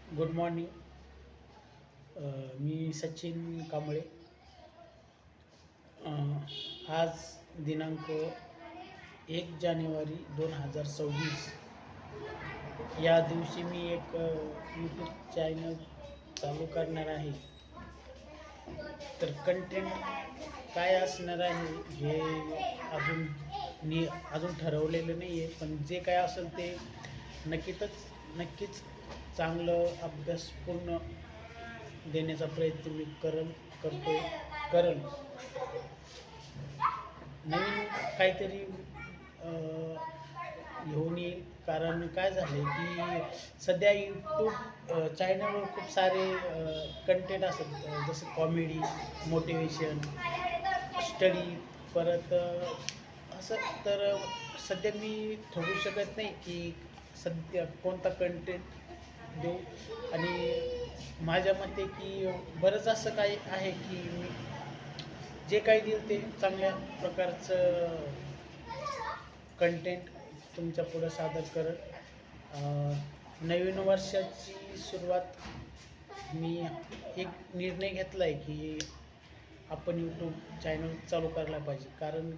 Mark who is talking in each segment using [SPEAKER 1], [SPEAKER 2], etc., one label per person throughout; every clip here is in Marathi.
[SPEAKER 1] Good morning. मी सचिन कांबळे. आज दिनांक 1 जानेवारी 2026 या दिवशी मी एक यूट्यूब चॅनल चालू करणार आहे. तर कंटेंट काय असणार आहे हे अजून ठरवलेलं नाही आहे, पण जे काय असेल ते नक्कीच चांगलं अभ्यासपूर्ण देण्याचा प्रयत्न मी करल. नवीन काहीतरी घेऊन येईल. कारण काय झालं की सध्या यूट्यूब चॅनलवर खूप सारे कंटेंट असतात, जसं कॉमेडी, मोटिवेशन, स्टडी, परत असं. तर सध्या मी ठरवू शकत नाही की सध्या कोणता कंटेंट देऊ. आणि माझ्या मते की बरंच असं काही आहे की मी जे काही देईल ते चांगल्या प्रकारचं कंटेंट तुमच्या पुढं सादर करत. नवीन वर्षाची सुरुवात मी एक निर्णय घेतला आहे की आपण यूट्यूब चॅनल चालू करायला पाहिजे. कारण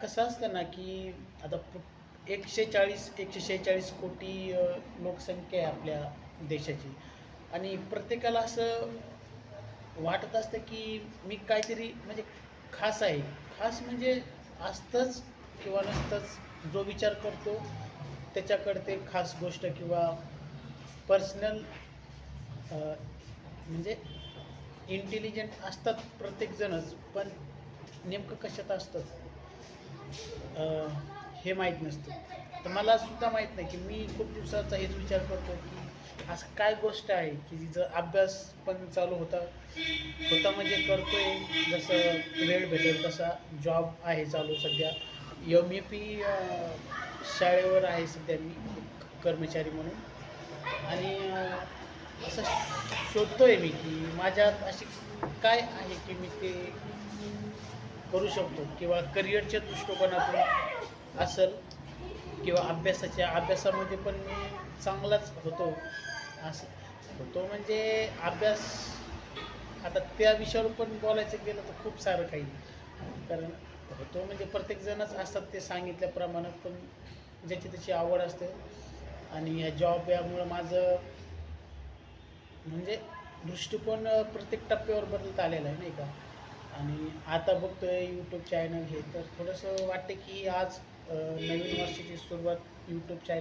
[SPEAKER 1] कसं असतं ना की आता 146 कोटी लोकसंख्या आहे आपल्या देशाची. आणि प्रत्येकाला असं वाटत असतं की मी काहीतरी म्हणजे खास आहे. खास म्हणजे असतंच किंवा नसतंच, जो विचार करतो त्याच्याकडे ते खास गोष्ट किंवा पर्सनल म्हणजे इंटेलिजंट असतात प्रत्येकजणच, पण नेमकं कशात असतात हे माहीत नसतं. तर मला सुद्धा माहीत नाही की मी खूप दिवसाचा हेच विचार करतो की असं काय गोष्ट आहे की जिचं अभ्यास पण चालू होता म्हणजे करतोय, जसं वेळ भेटेल तसा. जॉब आहे चालू सध्या, MAP शाळेवर आहे सध्या मी कर्मचारी म्हणून. आणि असं शोधतोय मी की माझ्यात अशी काय आहे की मी ते करू शकतो, किंवा करिअरच्या दृष्टिकोनातून असेल किंवा अभ्यासामध्ये पण मी चांगलाच होतो म्हणजे अभ्यास. आता त्या विषयावर पण बोलायचं गेलं तर खूप सारं काही. कारण होतो म्हणजे प्रत्येकजणच असतात ते सांगितल्याप्रमाणे, पण ज्याची त्याची आवड असते. आणि ह्या जॉब यामुळं माझं म्हणजे दृष्टिकोन प्रत्येक टप्प्यावर बदलत आलेला आहे, नाही का. आणि आता बघतोय यूट्यूब चॅनल हे, तर थोडंसं वाटतं की आज नवीन वर्षाची सुरुवात यूट्यूब चॅनल